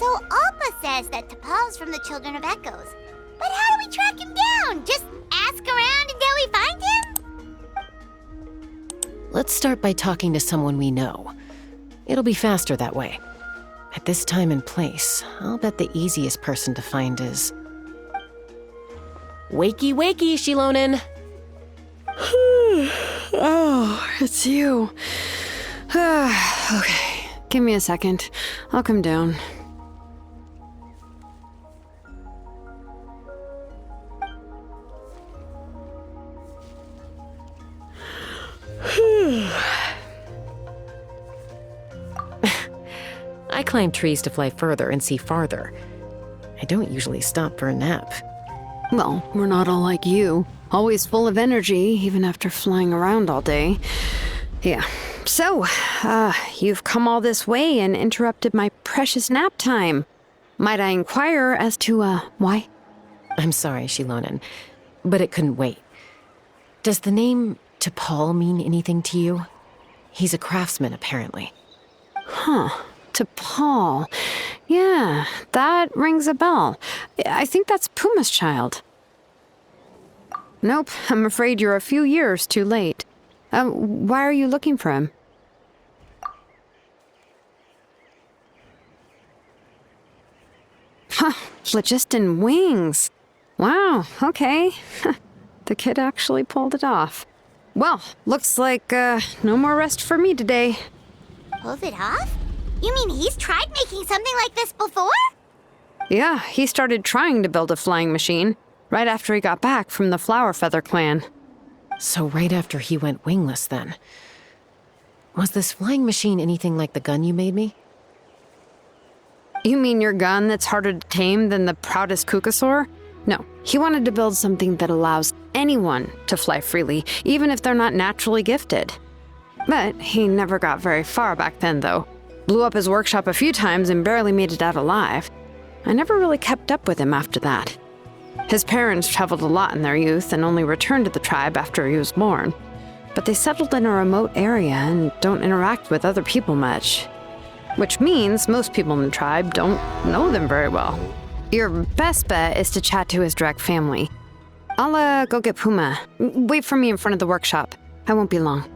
So Alpa says that T'Pol's from the Children of Echoes. But how do we track him down? Just ask around until we find him? Let's start by talking to someone we know. It'll be faster that way. At this time and place, I'll bet the easiest person to find is... Wakey, wakey, Shilonen! Oh, it's you. Okay, give me a second. I'll come down. I climb trees to fly further and see farther. I don't usually stop for a nap. Well, we're not all like you. Always full of energy, even after flying around all day. Yeah. So, you've come all this way and interrupted my precious nap time. Might I inquire as to, why? I'm sorry, Shilonen, but it couldn't wait. Does the name T'Pol mean anything to you? He's a craftsman, apparently. Huh. T'Pol. Yeah, that rings a bell. I think that's Puma's child. Nope, I'm afraid you're a few years too late. Why are you looking for him? Huh, phlogiston wings. Wow, okay. The kid actually pulled it off. Well, looks like, no more rest for me today. Pulled it off? You mean he's tried making something like this before? Yeah, he started trying to build a flying machine right after he got back from the Flower Feather clan. So right after he went wingless, then. Was this flying machine anything like the gun you made me? You mean your gun that's harder to tame than the proudest Kukasaur? No, he wanted to build something that allows anyone to fly freely, even if they're not naturally gifted. But he never got very far back then, though. Blew up his workshop a few times and barely made it out alive. I never really kept up with him after that. His parents traveled a lot in their youth and only returned to the tribe after he was born. But they settled in a remote area and don't interact with other people much. Which means most people in the tribe don't know them very well. Your best bet is to chat to his direct family. I'll, go get Puma. Wait for me in front of the workshop. I won't be long.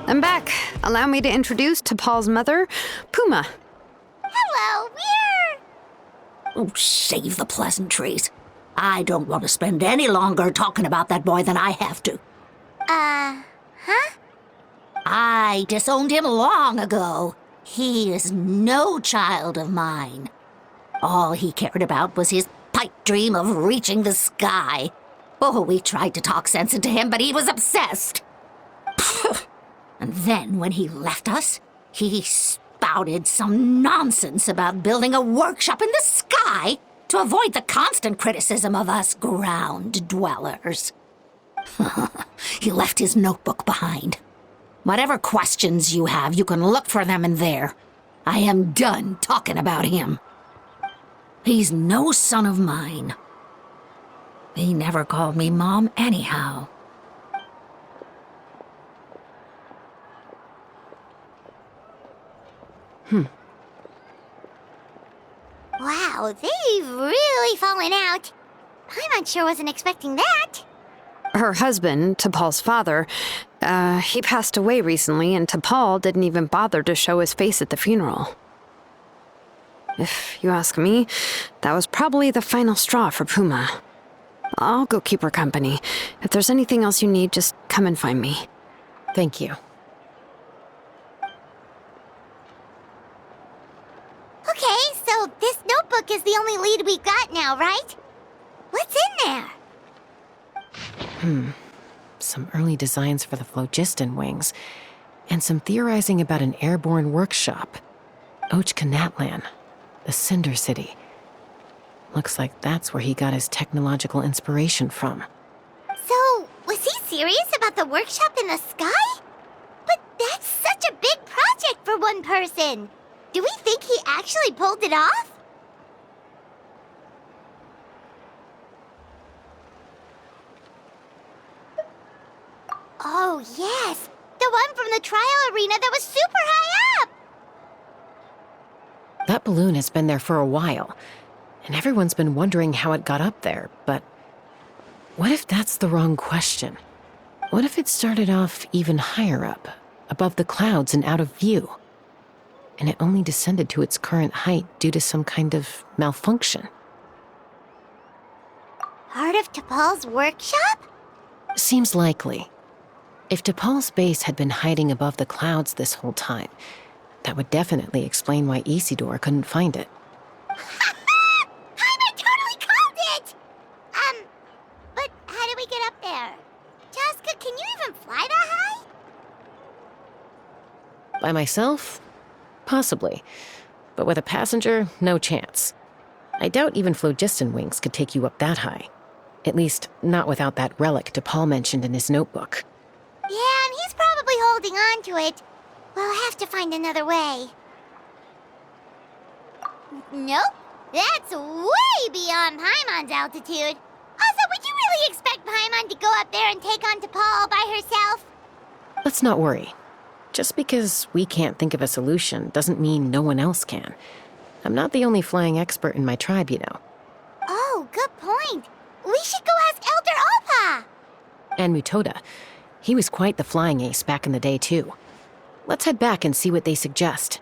I'm back. Allow me to introduce T'Pol's mother, Puma. Hello, we're... Oh, save the pleasantries. I don't want to spend any longer talking about that boy than I have to. Huh? I disowned him long ago. He is no child of mine. All he cared about was his pipe dream of reaching the sky. Oh, we tried to talk sense into him, but he was obsessed. And then when he left us, he spouted some nonsense about building a workshop in the sky to avoid the constant criticism of us ground dwellers. He left his notebook behind. Whatever questions you have, you can look for them in there. I am done talking about him. He's no son of mine. He never called me Mom anyhow. Wow, they've really fallen out. Paimon sure wasn't expecting that. Her husband, T'Pol's father, he passed away recently, and T'Pol didn't even bother to show his face at the funeral. If you ask me, that was probably the final straw for Puma. I'll go keep her company. If there's anything else you need, just come and find me. Thank you. Okay, so this notebook is the only lead we've got now, right? What's in there? Some early designs for the phlogiston wings, and some theorizing about an airborne workshop. Ochkanatlan, the Cinder City. Looks like that's where he got his technological inspiration from. So, was he serious about the workshop in the sky? But that's such a big project for one person. Do we think he actually pulled it off? Oh, yes. The one from the trial arena that was super high up. That balloon has been there for a while, and everyone's been wondering how it got up there, but what if that's the wrong question? What if it started off even higher up, above the clouds and out of view, and it only descended to its current height due to some kind of malfunction? Part of T'Pol's workshop? Seems likely. If T'Pol's base had been hiding above the clouds this whole time, that would definitely explain why Isidore couldn't find it. Jaime totally called it! But how do we get up there? Jessica, can you even fly that high? By myself? Possibly. But with a passenger, no chance. I doubt even phlogiston wings could take you up that high. At least, not without that relic T'Pol mentioned in his notebook. Yeah, and he's probably holding on to it. We'll have to find another way. Nope. That's way beyond Paimon's altitude. Also, would you really expect Paimon to go up there and take on T'Pol by herself? Let's not worry. Just because we can't think of a solution doesn't mean no one else can. I'm not the only flying expert in my tribe, you know. Oh, good point. We should go ask Elder Opa. And Mutoda. He was quite the flying ace back in the day, too. Let's head back and see what they suggest.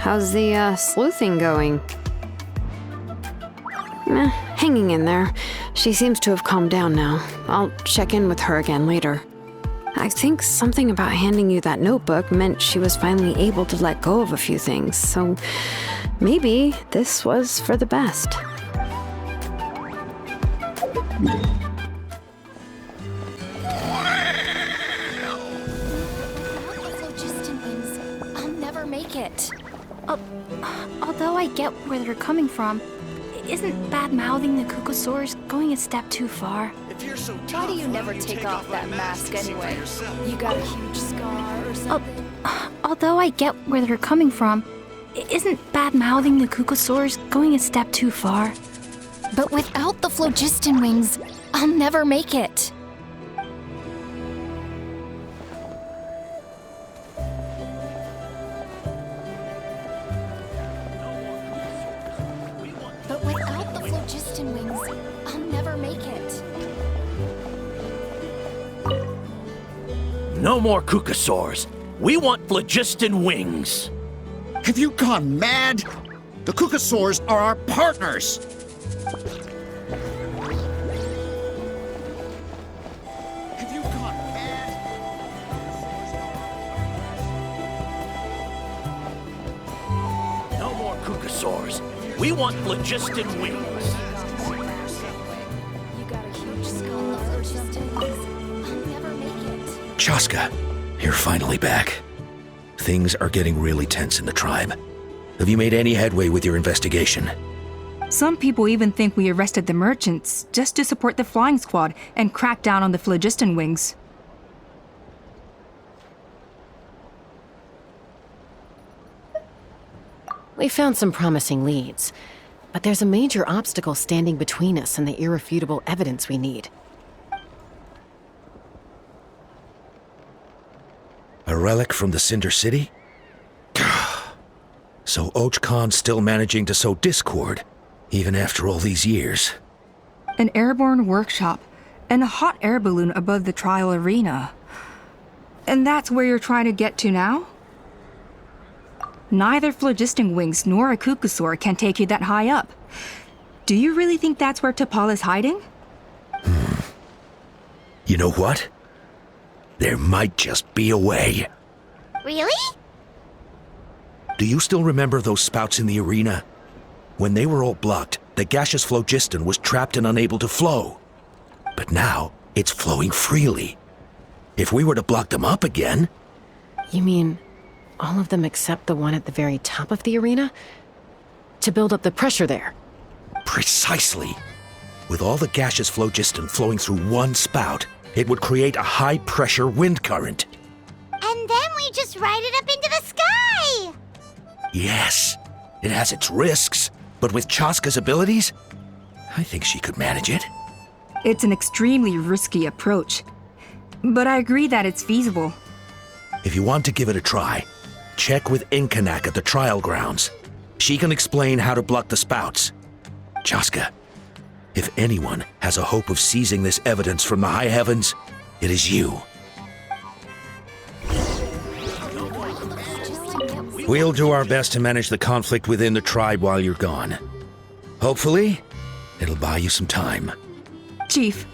How's the sleuthing going? Hanging in there. She seems to have calmed down now. I'll check in with her again later. I think something about handing you that notebook meant she was finally able to let go of a few things, so maybe this was for the best. I'll never make it. Although I get where they're coming from, Isn't bad-mouthing the Kukosaurs going a step too far? Why do you never take off that mask anyway? You got a huge scar or something? Although I get where they're coming from, isn't bad-mouthing the Kukosaurs going a step too far? But without the phlogiston wings, I'll never make it. But without the phlogiston wings, I'll never make it. No more Kukosaurs. We want phlogiston wings. Have you gone mad? The Kukosaurs are our partners. Have you gone mad? No more Kukosaurs. We want phlogiston wings. You got a huge scar or something? I'll never make it. Chaska, you're finally back. Things are getting really tense in the tribe. Have you made any headway with your investigation? Some people even think we arrested the merchants just to support the flying squad and crack down on the phlogiston wings. We found some promising leads, but there's a major obstacle standing between us and the irrefutable evidence we need. A relic from the Cinder City? So Och Khan's still managing to sow discord, even after all these years. An airborne workshop and a hot air balloon above the trial arena. And that's where you're trying to get to now? Neither phlogiston wings nor a Kukosaur can take you that high up. Do you really think that's where T'Pol is hiding? You know what? There might just be a way. Really? Do you still remember those spouts in the arena? When they were all blocked, the gaseous phlogiston was trapped and unable to flow. But now, it's flowing freely. If we were to block them up again... You mean all of them except the one at the very top of the arena? To build up the pressure there? Precisely. With all the gaseous phlogiston flowing through one spout, it would create a high-pressure wind current. And then we just ride it up into the sky! Yes, it has its risks, but with Chaska's abilities, I think she could manage it. It's an extremely risky approach. But I agree that it's feasible. If you want to give it a try, check with Inkanak at the trial grounds. She can explain how to block the spouts. Chaska, if anyone has a hope of seizing this evidence from the high heavens, it is you. We'll do our best to manage the conflict within the tribe while you're gone. Hopefully, it'll buy you some time. Chief,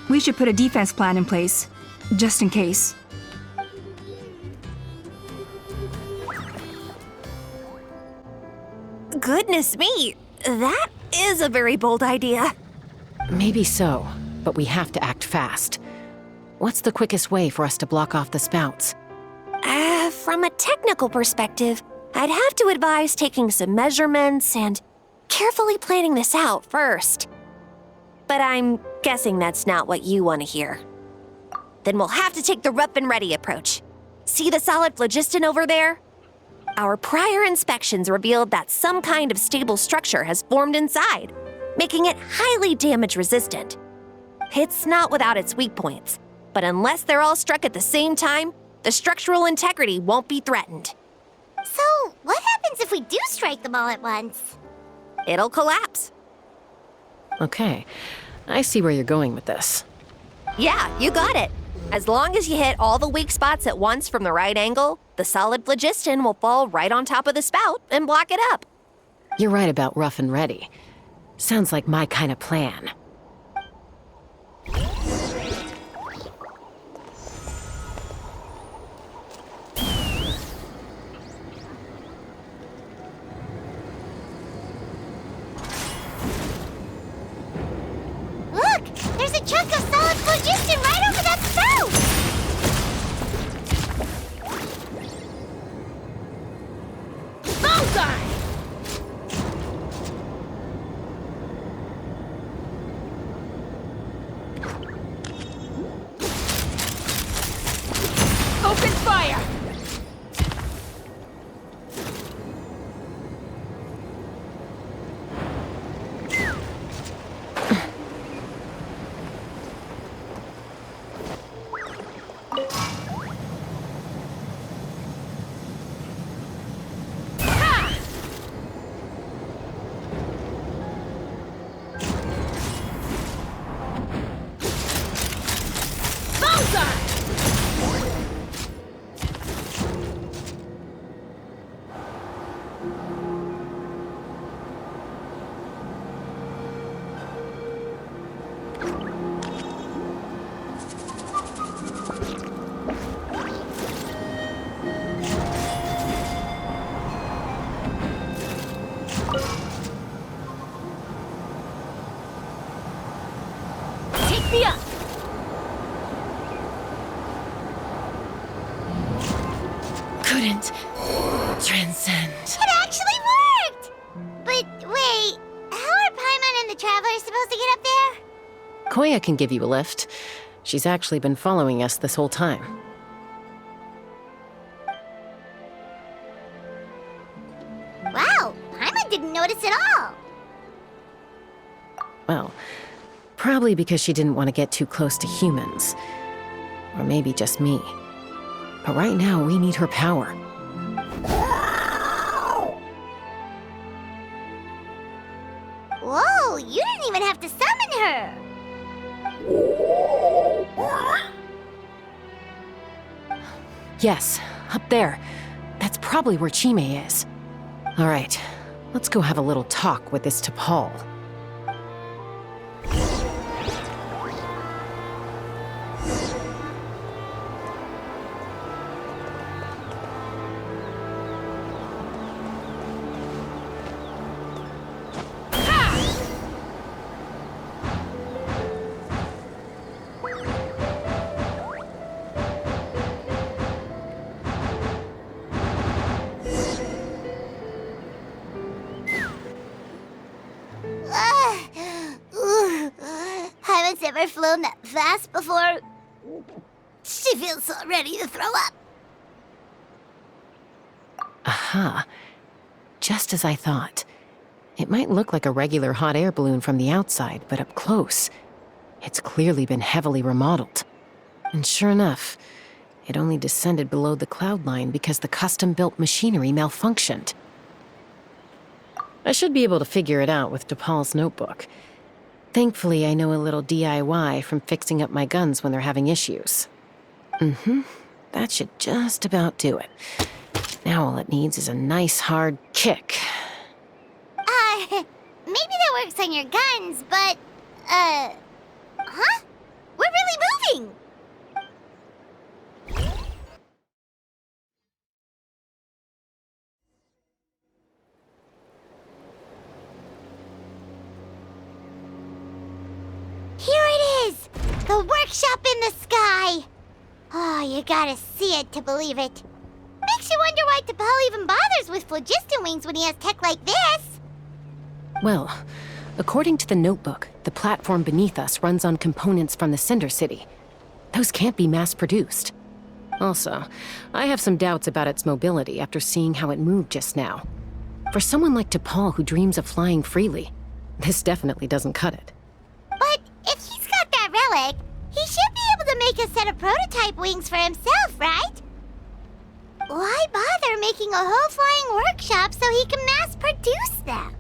we should put a defense plan in place, just in case. Goodness me, that is a very bold idea. Maybe so, but we have to act fast. What's the quickest way for us to block off the spouts? From a technical perspective, I'd have to advise taking some measurements and carefully planning this out first. But I'm guessing that's not what you want to hear. Then we'll have to take the rough and ready approach. See the solid phlogiston over there? Our prior inspections revealed that some kind of stable structure has formed inside, making it highly damage resistant. It's not without its weak points, but unless they're all struck at the same time, the structural integrity won't be threatened. So, what happens if we do strike them all at once? It'll collapse. Okay, I see where you're going with this. Yeah, you got it. As long as you hit all the weak spots at once from the right angle, the solid phlogiston will fall right on top of the spout and block it up. You're right about rough and ready. Sounds like my kind of plan. Look! There's a chunk of solid phlogiston right over that spout! Take me up! Couldn't transcend. It actually worked! But wait, how are Paimon and the Travelers supposed to get up there? Koya can give you a lift. She's actually been following us this whole time. Wow, Paimon didn't notice at all. Well, probably because she didn't want to get too close to humans. Or maybe just me. But right now, we need her power. Whoa, you didn't even have to summon her! Yes, up there. That's probably where Chime is. All right, let's go have a little talk with this T'Pol. Haven't ever flown that fast before. She feels so ready to throw up. Aha. Just as I thought. It might look like a regular hot air balloon from the outside, but up close, it's clearly been heavily remodeled. And sure enough, it only descended below the cloud line because the custom-built machinery malfunctioned. I should be able to figure it out with T'Pol's notebook. Thankfully, I know a little DIY from fixing up my guns when they're having issues. That should just about do it. Now all it needs is a nice hard kick. Maybe that works on your guns, but, huh? We're really moving! Here it is! The workshop in the sky! Oh, you gotta see it to believe it. Makes you wonder why T'Pol even bothers with phlogiston wings when he has tech like this. Well, according to the notebook, the platform beneath us runs on components from the Cinder City. Those can't be mass-produced. Also, I have some doubts about its mobility after seeing how it moved just now. For someone like T'Pol who dreams of flying freely, this definitely doesn't cut it. But if he's got that relic, he should be able to make a set of prototype wings for himself, right? Why bother making a whole flying workshop so he can mass-produce them?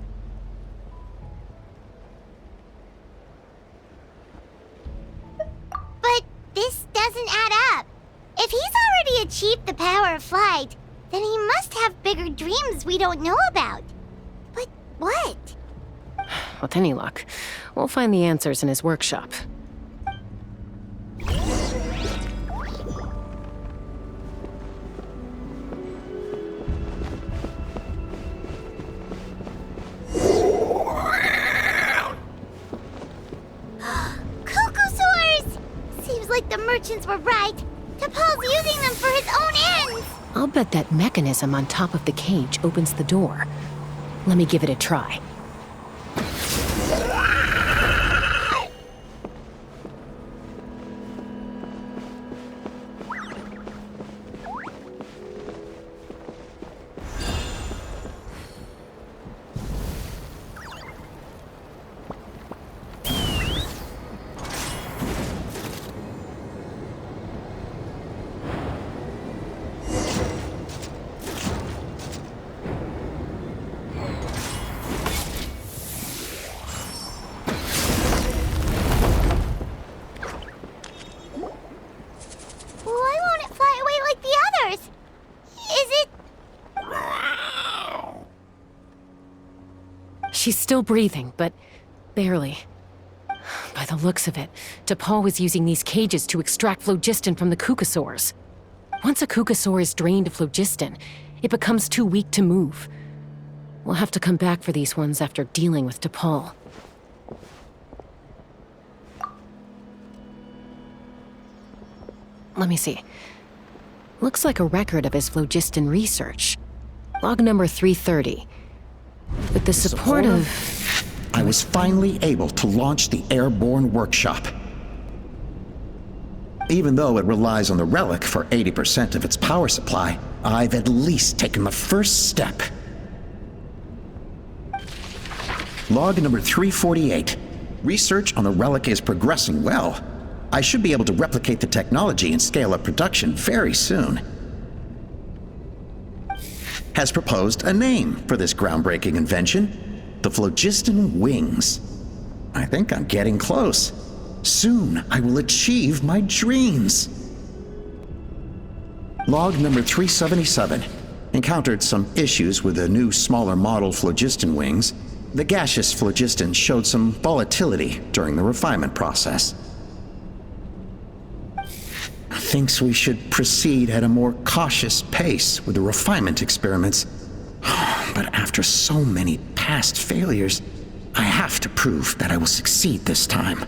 But this doesn't add up. If he's already achieved the power of flight, then he must have bigger dreams we don't know about. But what? With any luck, we'll find the answers in his workshop. Cocosaurs! Seems like the merchants were right. T'Pol's using them for his own ends. I'll bet that mechanism on top of the cage opens the door. Let me give it a try. Why won't it fly away like the others? Is it... She's still breathing, but barely. By the looks of it, DePaul was using these cages to extract phlogiston from the cucosaurs. Once a cucosaur is drained of phlogiston, it becomes too weak to move. We'll have to come back for these ones after dealing with DePaul. Let me see. Looks like a record of his phlogiston research. Log number 330. With the support of... I was finally able to launch the airborne workshop. Even though it relies on the relic for 80% of its power supply, I've at least taken the first step. Log number 348. Research on the relic is progressing well. I should be able to replicate the technology and scale up production very soon. Has proposed a name for this groundbreaking invention: the phlogiston wings. I think I'm getting close. Soon I will achieve my dreams. Log number 377. Encountered some issues with the new smaller model phlogiston wings. The gaseous phlogiston showed some volatility during the refinement process. Thinks we should proceed at a more cautious pace with the refinement experiments. But after so many past failures, I have to prove that I will succeed this time.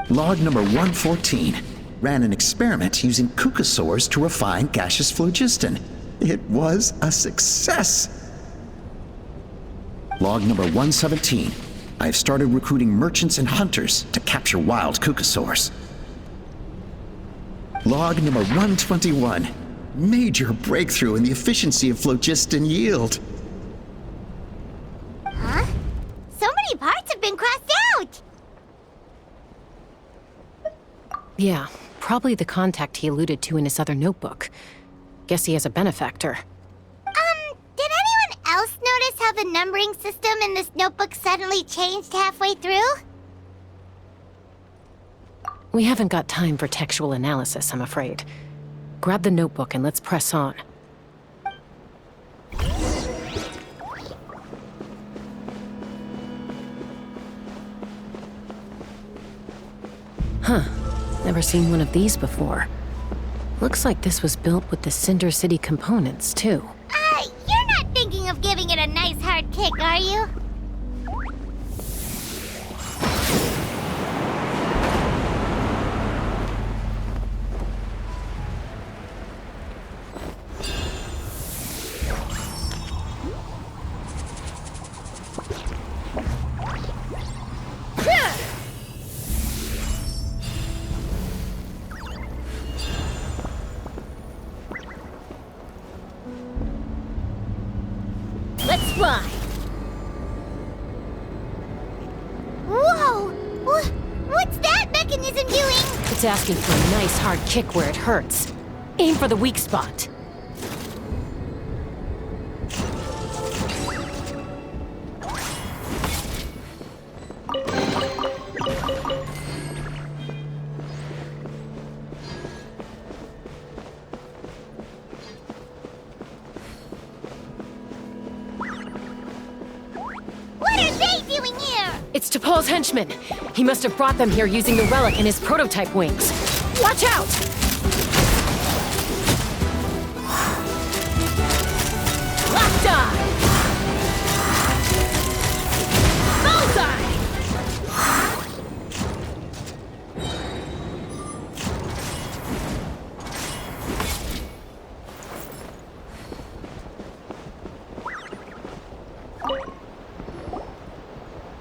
Log number 114. Ran an experiment using cucosaurs to refine gaseous phlogiston. It was a success. Log number 117. I've started recruiting merchants and hunters to capture wild cucosaurs. Log number 121. Major breakthrough in the efficiency of phlogiston yield. Huh? So many parts have been crossed out! Yeah, probably the contact he alluded to in his other notebook. Guess he has a benefactor. Did anyone else notice how the numbering system in this notebook suddenly changed halfway through? We haven't got time for textual analysis, I'm afraid. Grab the notebook and let's press on. Huh. Never seen one of these before. Looks like this was built with the Cinder City components, too. You're not thinking of giving it a nice hard kick, are you? Let's fly. Whoa! What's that mechanism doing? It's asking for a nice hard kick where it hurts. Aim for the weak spot. What are they doing here? It's DePaul's henchmen. He must have brought them here using the relic in his prototype wings. Watch out! Locked eye! Bullseye!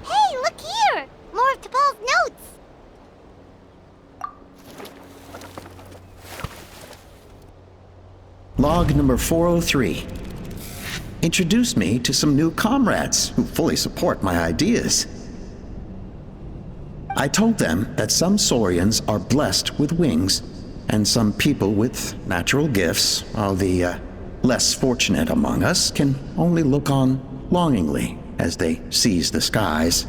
Hey, look here! More of DePaul's notes! Log number 403. Introduced me to some new comrades who fully support my ideas. I told them that some Saurians are blessed with wings, and some people with natural gifts, while the less fortunate among us can only look on longingly as they seize the skies.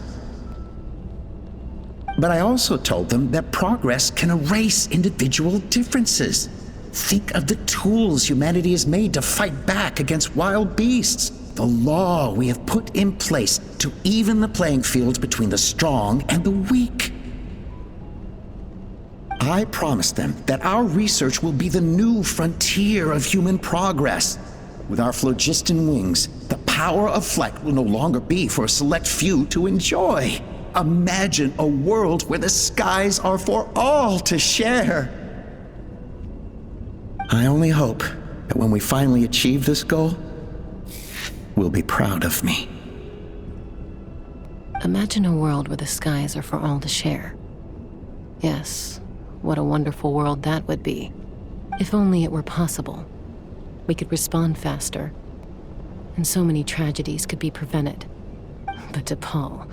But I also told them that progress can erase individual differences. Think of the tools humanity has made to fight back against wild beasts, the law we have put in place to even the playing field between the strong and the weak. I promised them that our research will be the new frontier of human progress. With our phlogiston wings, the power of flight will no longer be for a select few to enjoy. Imagine a world where the skies are for all to share. I only hope that when we finally achieve this goal, we'll be proud of me. Imagine a world where the skies are for all to share. Yes, what a wonderful world that would be. If only it were possible. We could respond faster, and so many tragedies could be prevented. But DePaul,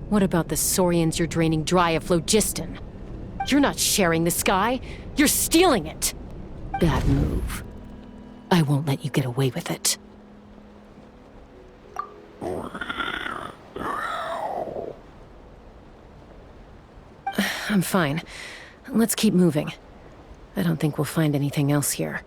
what about the saurians you're draining dry of phlogiston? You're not sharing the sky, you're stealing it! Bad move. I won't let you get away with it. I'm fine. Let's keep moving. I don't think we'll find anything else here.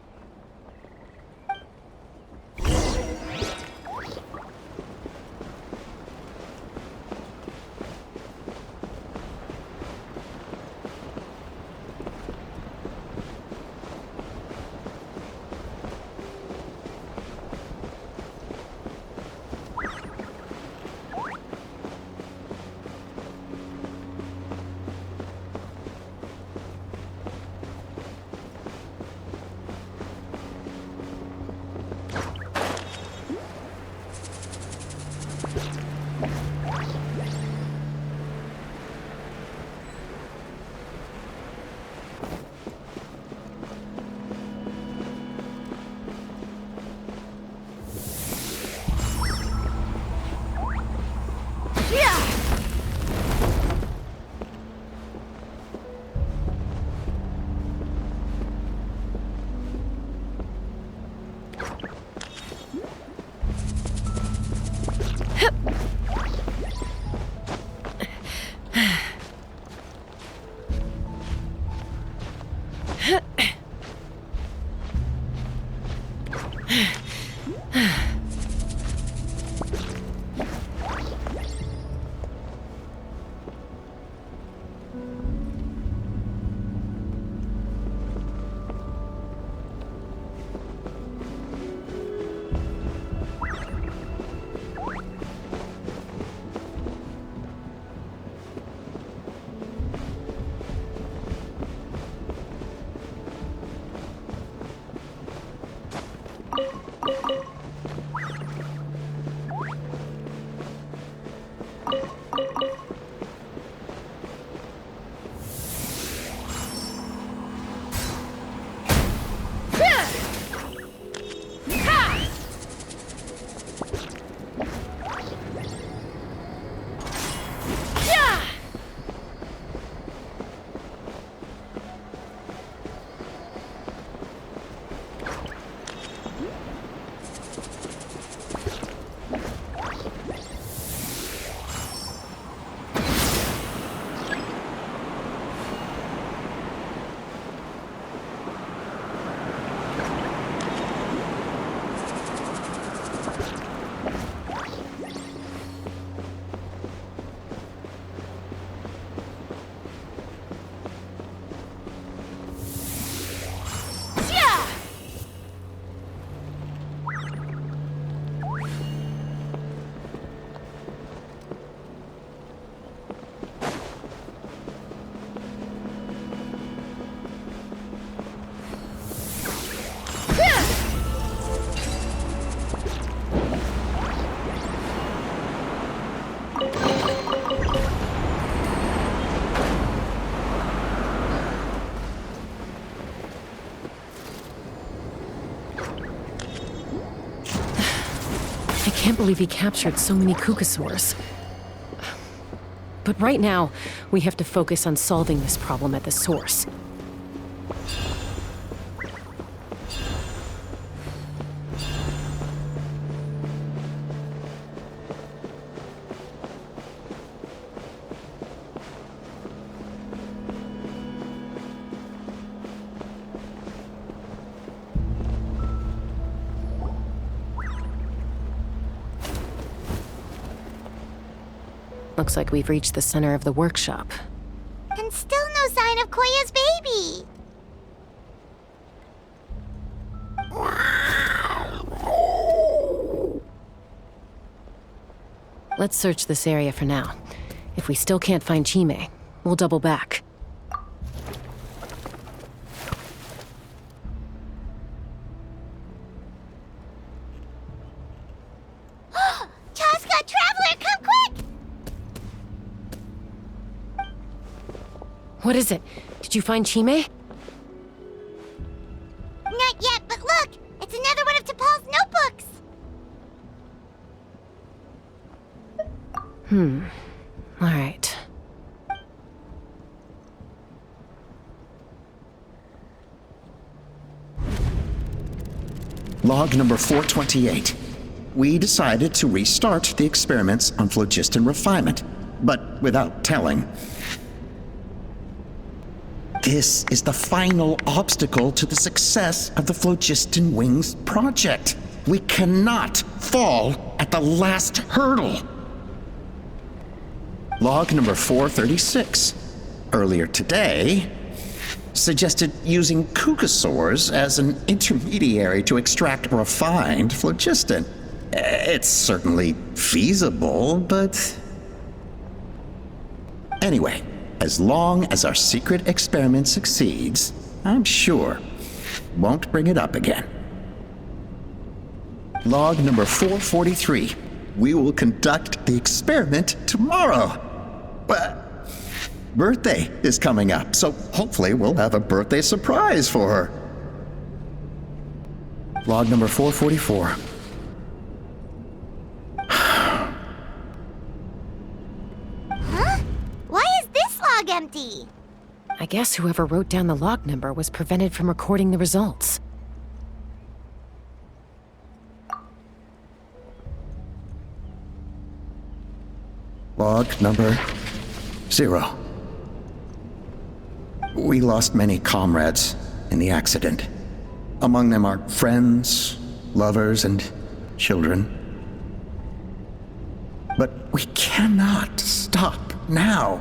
I can't believe he captured so many Kukasaurs. But right now, we have to focus on solving this problem at the source. Looks like we've reached the center of the workshop. And still no sign of Koya's baby. Let's search this area for now. If we still can't find Chime, we'll double back. Chaska, Traveler, come quick! What is it? Did you find Chime? Not yet, but look! It's another one of T'Pol's notebooks! All right. Log number 428. We decided to restart the experiments on phlogiston refinement, but without telling. This is the final obstacle to the success of the Phlogiston Wings project. We cannot fall at the last hurdle. Log number 436. Earlier today, suggested using cucosaurs as an intermediary to extract refined phlogiston. It's certainly feasible, but... Anyway, as long as our secret experiment succeeds, I'm sure won't bring it up again. Log number 443. We will conduct the experiment tomorrow. But birthday is coming up, so hopefully we'll have a birthday surprise for her. Log number 444. Why is this log empty? I guess whoever wrote down the log number was prevented from recording the results. Log number 0. We lost many comrades in the accident. Among them are friends, lovers, and children. But we cannot stop now.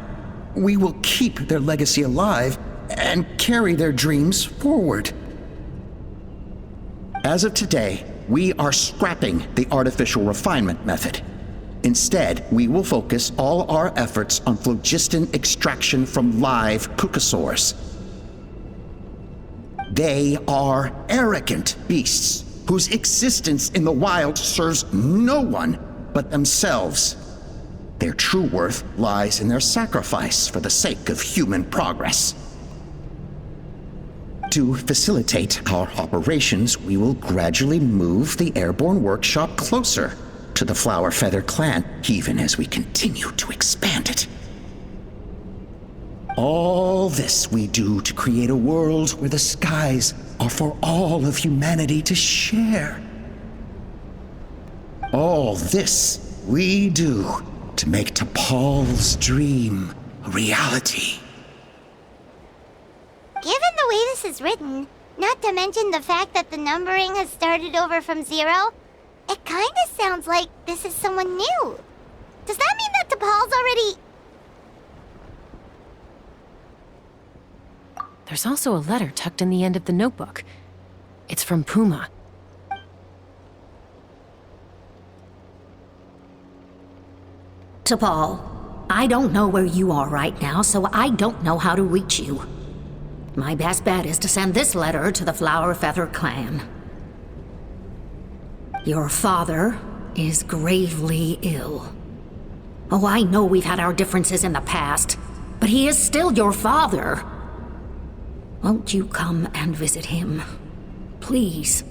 We will keep their legacy alive and carry their dreams forward. As of today, we are scrapping the artificial refinement method. Instead, we will focus all our efforts on phlogiston extraction from live cucosaurs. They are arrogant beasts whose existence in the wild serves no one but themselves. Their true worth lies in their sacrifice for the sake of human progress. To facilitate our operations, we will gradually move the airborne workshop closer to the Flower Feather clan, even as we continue to expand it. All this we do to create a world where the skies are for all of humanity to share. All this we do to make T'Pol's dream a reality. Given the way this is written, not to mention the fact that the numbering has started over from 0, it kinda sounds like this is someone new. Does that mean that T'Pol's already... There's also a letter tucked in the end of the notebook. It's from Puma. T'Pol, I don't know where you are right now, so I don't know how to reach you. My best bet is to send this letter to the Flower Feather clan. Your father is gravely ill. Oh, I know we've had our differences in the past, but he is still your father. Won't you come and visit him? Please.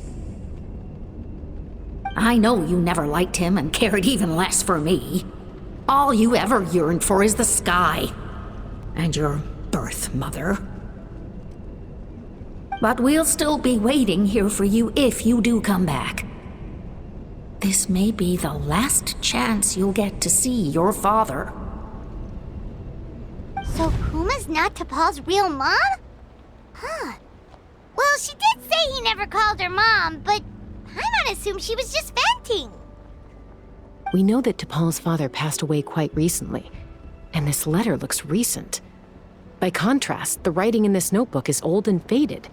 I know you never liked him and cared even less for me. All you ever yearned for is the sky. And your birth mother. But we'll still be waiting here for you if you do come back. This may be the last chance you'll get to see your father. So Puma's not T'Pol's real mom? Huh. Well, she did say he never called her mom, but I'm gonna assume she was just venting. We know that T'Pol's father passed away quite recently, And this letter looks recent. By contrast, the writing in this notebook is old and faded.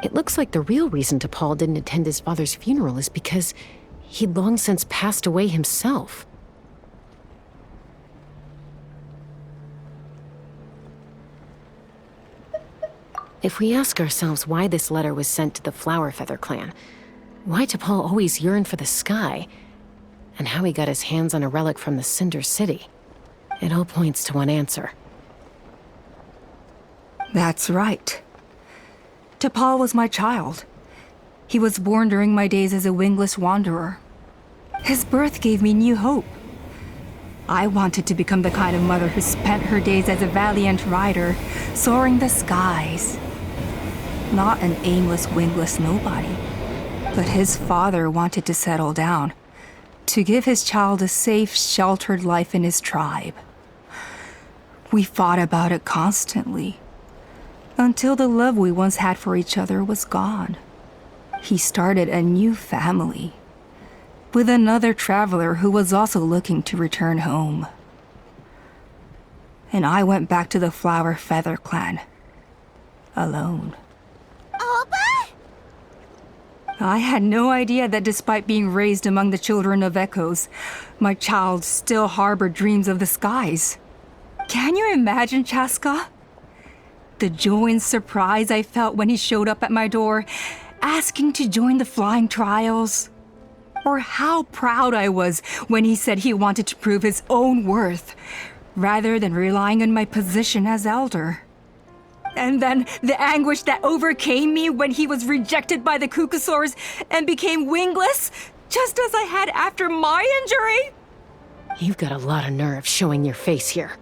It looks like the real reason T'Pol didn't attend his father's funeral is because he'd long since passed away himself. If we ask ourselves why this letter was sent to the Flower Feather clan, why T'Pol always yearned for the sky, and how he got his hands on a relic from the Cinder City, it all points to one answer. That's right. T'Pol was my child. He was born during my days as a wingless wanderer. His birth gave me new hope. I wanted to become the kind of mother who spent her days as a valiant rider, soaring the skies. Not an aimless, wingless nobody. But his father wanted to settle down, to give his child a safe, sheltered life in his tribe. We fought about it constantly, until the love we once had for each other was gone. He started a new family, with another traveler who was also looking to return home. And I went back to the Flower Feather clan, alone. Opa? I had no idea that despite being raised among the children of echoes, my child still harbored dreams of the skies. Can you imagine, Chaska? The joy and surprise I felt when he showed up at my door, asking to join the flying trials. Or how proud I was when he said he wanted to prove his own worth, rather than relying on my position as elder. And then the anguish that overcame me when he was rejected by the Cucusaurs and became wingless, just as I had after my injury. You've got a lot of nerve showing your face here.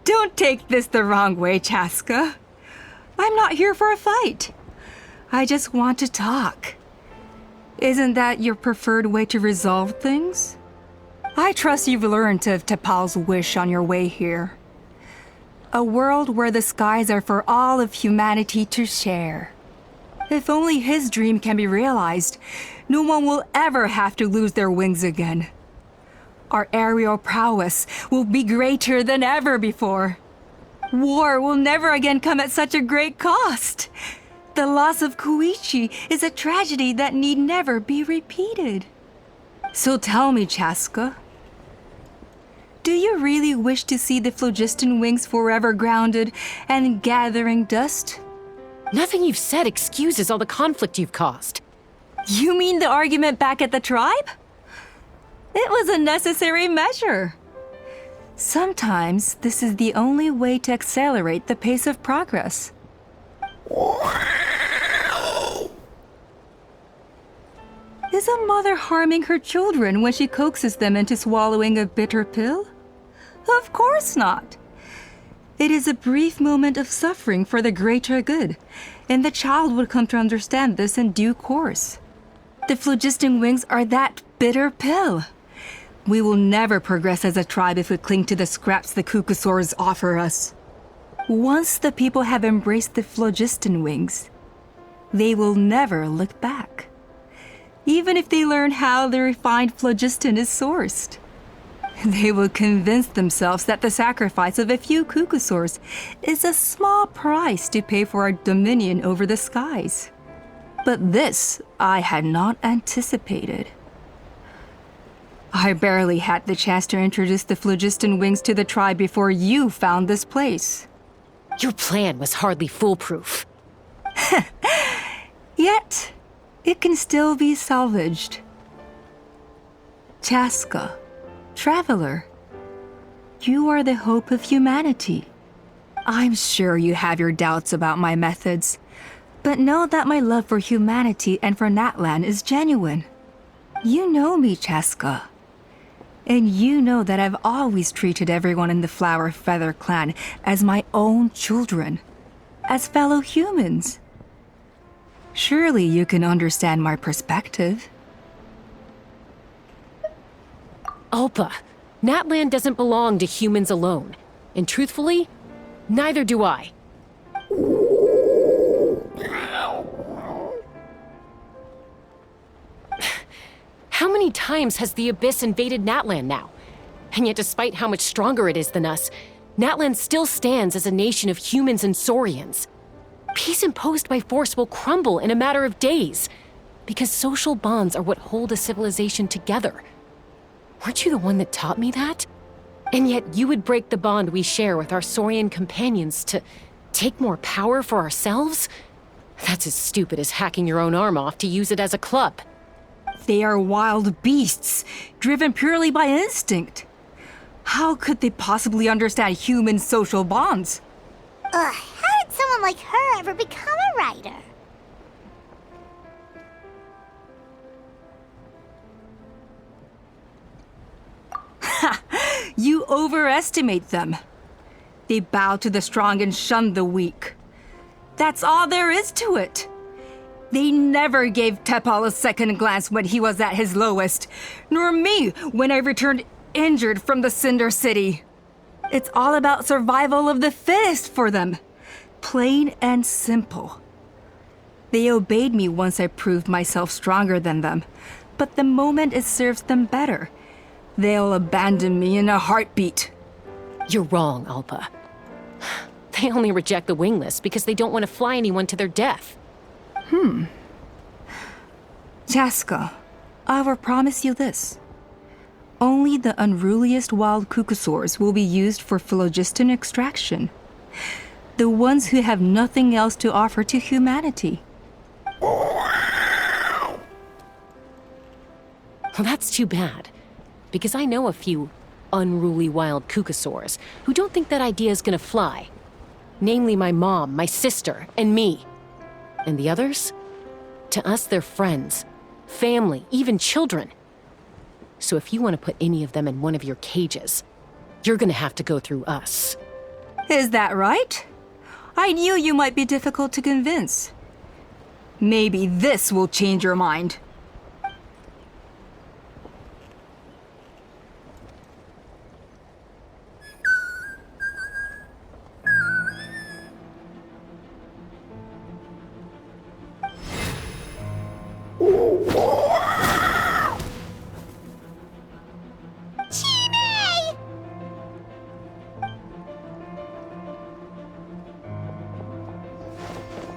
Don't take this the wrong way, Chaska. I'm not here for a fight. I just want to talk. Isn't that your preferred way to resolve things? I trust you've learned of T'Pol's wish on your way here. A world where the skies are for all of humanity to share. If only his dream can be realized, no one will ever have to lose their wings again. Our aerial prowess will be greater than ever before. War will never again come at such a great cost. The loss of Koichi is a tragedy that need never be repeated. So tell me, Chaska, do you really wish to see the phlogiston wings forever grounded and gathering dust? Nothing you've said excuses all the conflict you've caused. You mean the argument back at the tribe? It was a necessary measure. Sometimes this is the only way to accelerate the pace of progress. Is a mother harming her children when she coaxes them into swallowing a bitter pill? Of course not. It is a brief moment of suffering for the greater good, and the child would come to understand this in due course. The phlogiston wings are that bitter pill. We will never progress as a tribe if we cling to the scraps the Cucusaurs offer us. Once the people have embraced the phlogiston wings, they will never look back. Even if they learn how the refined phlogiston is sourced. They will convince themselves that the sacrifice of a few Cucusaurs is a small price to pay for our dominion over the skies. But this I had not anticipated. I barely had the chance to introduce the phlogiston wings to the tribe before you found this place. Your plan was hardly foolproof. Yet, it can still be salvaged. Chaska, traveler, you are the hope of humanity. I'm sure you have your doubts about my methods, but know that my love for humanity and for Natlan is genuine. You know me, Chaska. And you know that I've always treated everyone in the Flower Feather clan as my own children, as fellow humans. Surely you can understand my perspective. Alpa, Natlan doesn't belong to humans alone. And truthfully, neither do I. How many times has the Abyss invaded Natlan now? And yet, despite how much stronger it is than us, Natlan still stands as a nation of humans and Saurians. Peace imposed by force will crumble in a matter of days, because social bonds are what hold a civilization together. Weren't you the one that taught me that? And yet you would break the bond we share with our Saurian companions to take more power for ourselves? That's as stupid as hacking your own arm off to use it as a club. They are wild beasts, driven purely by instinct. How could they possibly understand human social bonds? Ugh, how did someone like her ever become a writer? You overestimate them. They bow to the strong and shun the weak. That's all there is to it. They never gave Tepal a second glance when he was at his lowest, nor me when I returned injured from the Cinder City. It's all about survival of the fittest for them. Plain and simple. They obeyed me once I proved myself stronger than them, but the moment it serves them better, they'll abandon me in a heartbeat. You're wrong, Alpa. They only reject the wingless because they don't want to fly anyone to their death. Chaska, I will promise you this. Only the unruliest wild cucosaurs will be used for phlogiston extraction. The ones who have nothing else to offer to humanity. Well, that's too bad. Because I know a few unruly wild cucosaurs who don't think that idea is gonna fly. Namely my mom, my sister, and me. And the others? To us, they're friends, family, even children. So if you want to put any of them in one of your cages, you're gonna have to go through us. Is that right? I knew you might be difficult to convince. Maybe this will change your mind.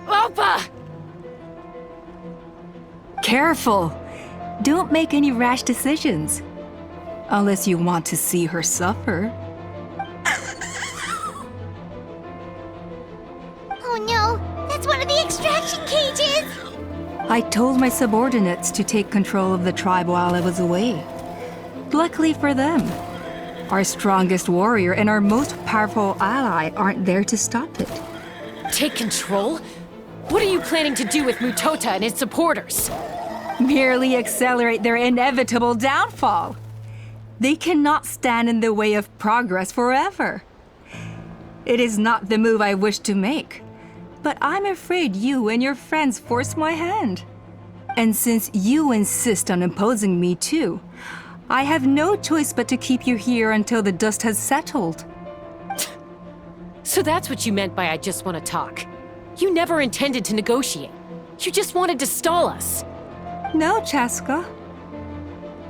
Alpa! Careful! Don't make any rash decisions. Unless you want to see her suffer. Oh no, that's one of the extraction cages! I told my subordinates to take control of the tribe while I was away. Luckily for them, our strongest warrior and our most powerful ally aren't there to stop it. Take control? What are you planning to do with Mutota and his supporters? Merely accelerate their inevitable downfall. They cannot stand in the way of progress forever. It is not the move I wish to make, but I'm afraid you and your friends force my hand. And since you insist on imposing me too, I have no choice but to keep you here until the dust has settled. So that's what you meant by I just want to talk. You never intended to negotiate. You just wanted to stall us. No, Chaska.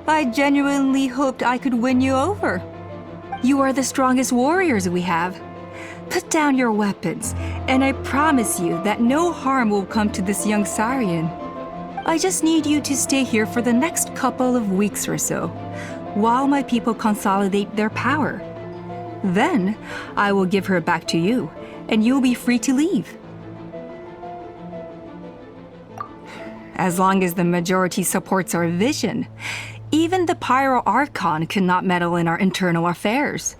I genuinely hoped I could win you over. You are the strongest warriors we have. Put down your weapons, and I promise you that no harm will come to this young Saurian. I just need you to stay here for the next couple of weeks or so, while my people consolidate their power. Then, I will give her back to you, and you'll be free to leave. As long as the majority supports our vision, even the Pyro Archon cannot meddle in our internal affairs.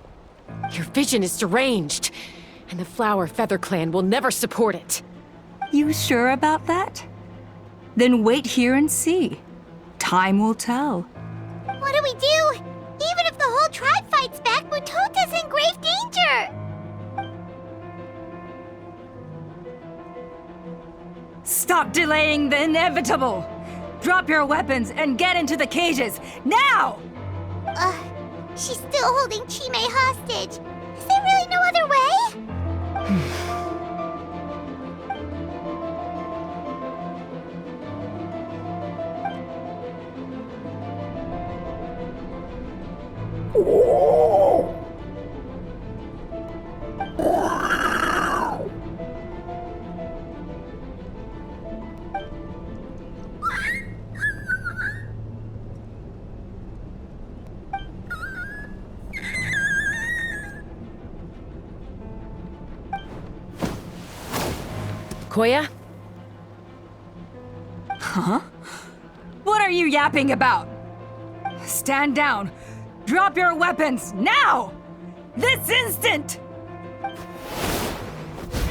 Your vision is deranged, and the Flower Feather Clan will never support it. You sure about that? Then wait here and see. Time will tell. What do we do? Even if the whole tribe fights back, Mutota's in grave danger! Stop delaying the inevitable! Drop your weapons and get into the cages, now! She's still holding Chime hostage. Is there really no other way? Koya? Huh? What are you yapping about? Stand down. Drop your weapons, now! This instant!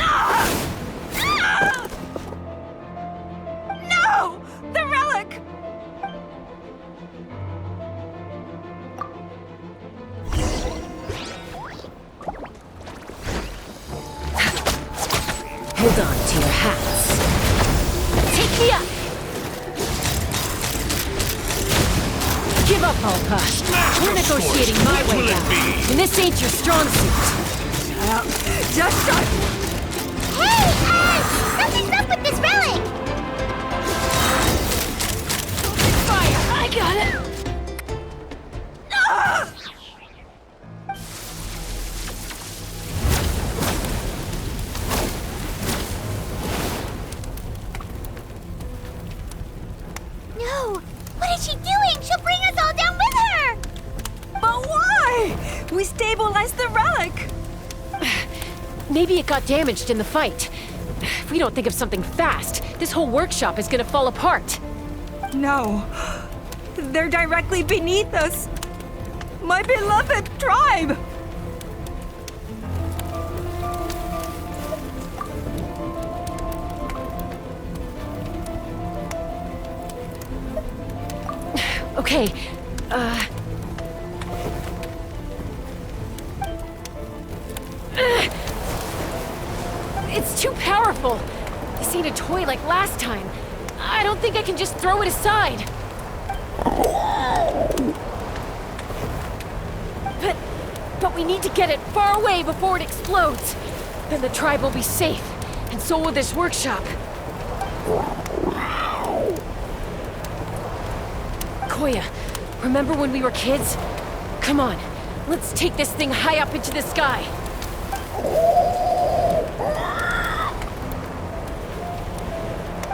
Ah! Ah! No! The relic! Hold on to your hats. Take me up! Give up, Alpa. We're negotiating my way down. And this ain't your strong suit. Just shut! Hey, something's up with this relic! Fire! I got it! No! What is she doing? She'll bring us all down with her! But why? We stabilized the relic! Maybe it got damaged in the fight. If we don't think of something fast, this whole workshop is gonna fall apart. No. They're directly beneath us. My beloved tribe! Okay, It's too powerful! This ain't a toy like last time. I don't think I can just throw it aside. But we need to get it far away before it explodes. Then the tribe will be safe, and so will this workshop. Koya, remember when we were kids? Come on, let's take this thing high up into the sky.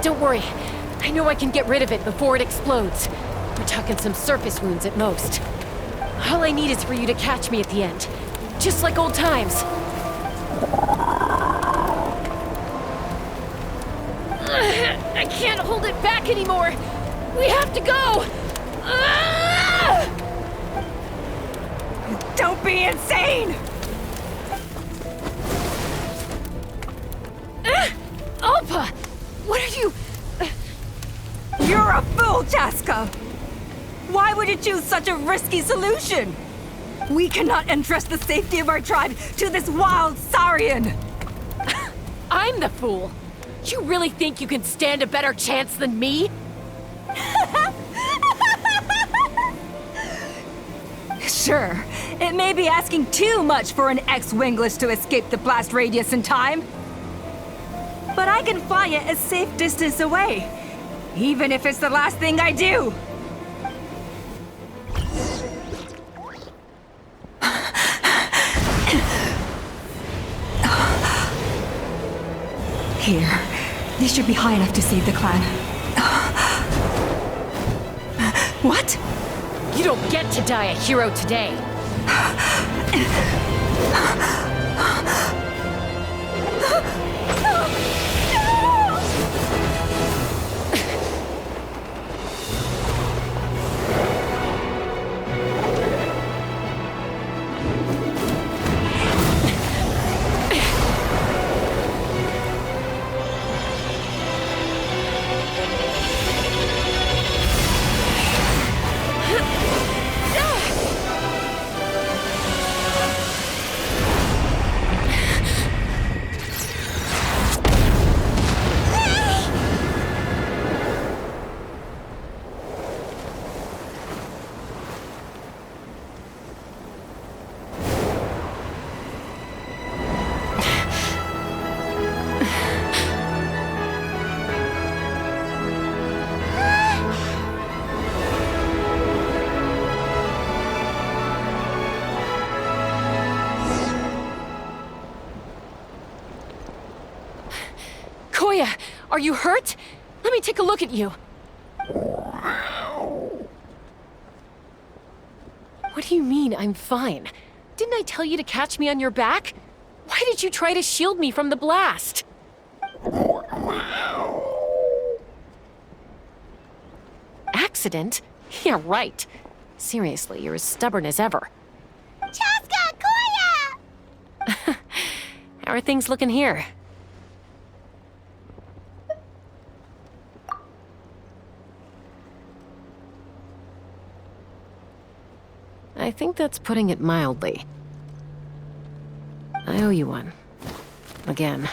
Don't worry, I know I can get rid of it before it explodes. We're talking some surface wounds at most. All I need is for you to catch me at the end, just like old times. I can't hold it back anymore. We have to go. Don't be insane! Alpa! What are you... You're a fool, Jaska! Why would you choose such a risky solution? We cannot entrust the safety of our tribe to this wild Saurian! I'm the fool. You really think you can stand a better chance than me? Sure, it may be asking too much for an ex-wingless to escape the blast radius in time. But I can fly it a safe distance away, even if it's the last thing I do. Here, these should be high enough to save the clan. What? You don't get to die a hero today. Koya, are you hurt? Let me take a look at you. What do you mean, I'm fine? Didn't I tell you to catch me on your back? Why did you try to shield me from the blast? Accident? Yeah, right. Seriously, you're as stubborn as ever. Chaska, Koya! How are things looking here? I think that's putting it mildly. I owe you one. Again.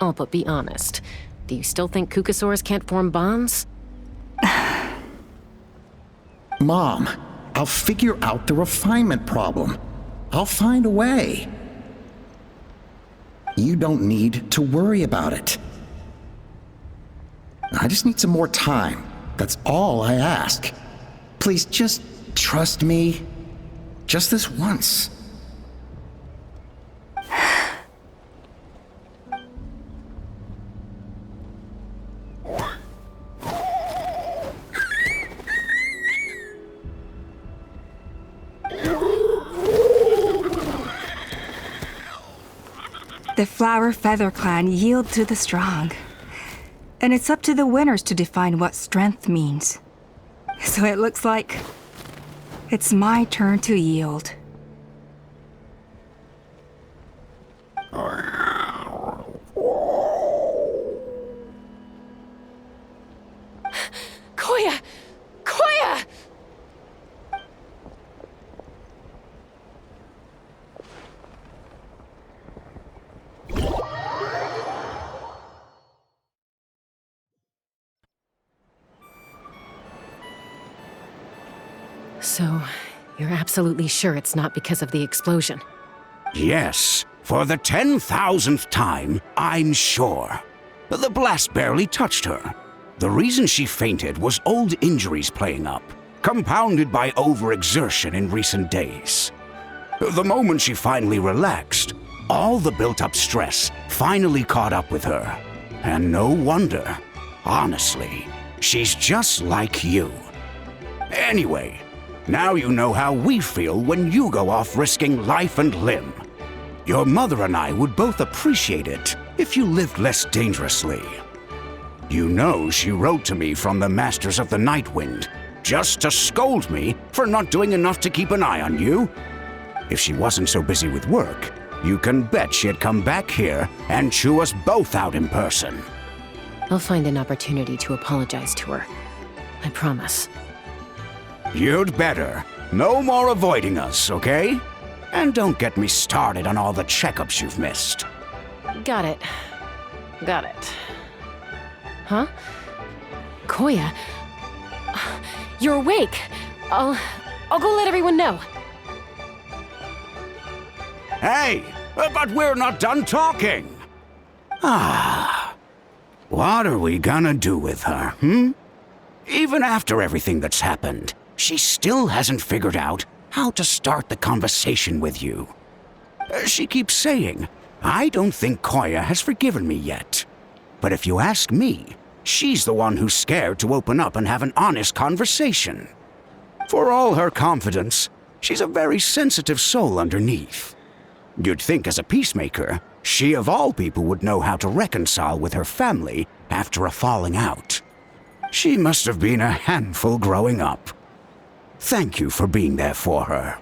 Oh, but be honest. Do you still think Kukasaurs can't form bonds? Mom, I'll figure out the refinement problem. I'll find a way. You don't need to worry about it. I just need some more time. That's all I ask. Please just trust me. Just this once. The Flower Feather Clan yield to the strong. And it's up to the winners to define what strength means. So it looks like it's my turn to yield. Koya! Koya! So, you're absolutely sure it's not because of the explosion? Yes, for the 10,000th time, I'm sure. The blast barely touched her. The reason she fainted was old injuries playing up, compounded by overexertion in recent days. The moment she finally relaxed, all the built-up stress finally caught up with her. And no wonder. Honestly, she's just like you. Anyway, now you know how we feel when you go off risking life and limb. Your mother and I would both appreciate it if you lived less dangerously. You know she wrote to me from the Masters of the Night Wind, just to scold me for not doing enough to keep an eye on you. If she wasn't so busy with work, you can bet she'd come back here and chew us both out in person. I'll find an opportunity to apologize to her. I promise. You'd better. No more avoiding us, okay? And don't get me started on all the checkups you've missed. Got it. Got it. Huh? Koya? You're awake. I'll go let everyone know. Hey, but we're not done talking. What are we gonna do with her, Even after everything that's happened, she still hasn't figured out how to start the conversation with you. She keeps saying, I don't think Koya has forgiven me yet. But if you ask me, she's the one who's scared to open up and have an honest conversation. For all her confidence, she's a very sensitive soul underneath. You'd think as a peacemaker, she of all people would know how to reconcile with her family after a falling out. She must have been a handful growing up. Thank you for being there for her.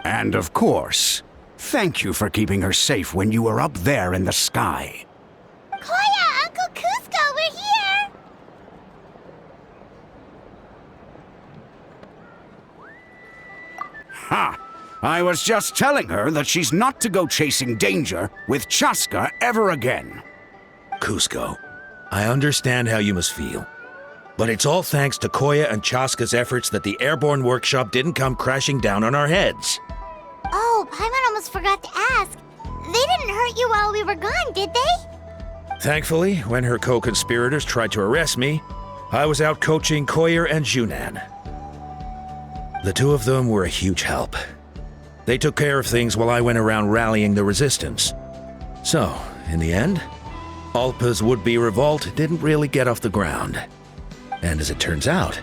And of course, thank you for keeping her safe when you were up there in the sky. Koya, Uncle Cusco, we're here! Ha! I was just telling her that she's not to go chasing danger with Chaska ever again. Cusco, I understand how you must feel. But it's all thanks to Koya and Chaska's efforts that the airborne workshop didn't come crashing down on our heads. Oh, Paimon almost forgot to ask. They didn't hurt you while we were gone, did they? Thankfully, when her co-conspirators tried to arrest me, I was out coaching Koyer and Junan. The two of them were a huge help. They took care of things while I went around rallying the resistance. So, in the end, Alpa's would-be revolt didn't really get off the ground. And as it turns out,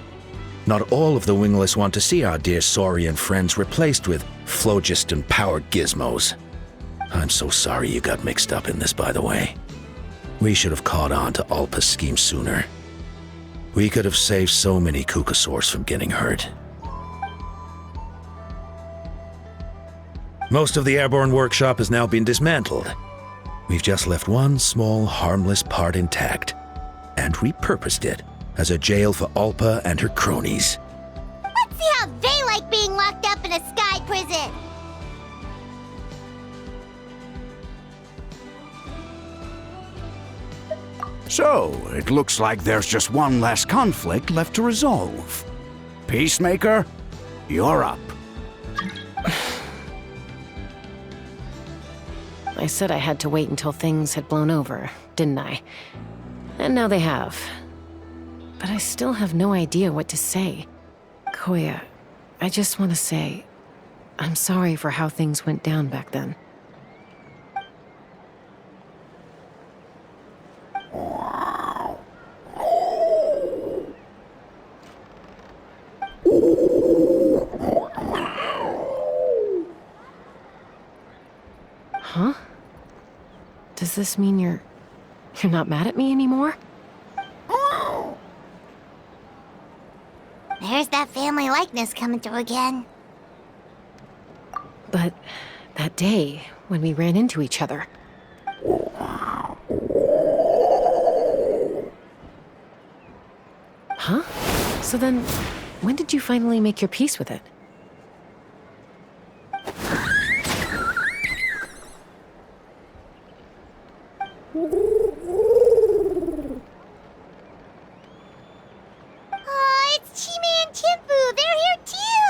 not all of the wingless want to see our dear Saurian friends replaced with phlogiston-powered gizmos. I'm so sorry you got mixed up in this, by the way. We should have caught on to Alpa's scheme sooner. We could have saved so many Kukasaurs from getting hurt. Most of the airborne workshop has now been dismantled. We've just left one small, harmless part intact, and repurposed it as a jail for Alpa and her cronies. Let's see how they like being locked up in a sky prison. So, it looks like there's just one less conflict left to resolve. Peacemaker, you're up. I said I had to wait until things had blown over, didn't I? And now they have. But I still have no idea what to say. Koya, I just want to say, I'm sorry for how things went down back then. Huh? Does this mean you're not mad at me anymore? There's that family likeness coming through again. But that day, when we ran into each other... Huh? So then, when did you finally make your peace with it? Oh, it's Chima and Chimpu! They're here too!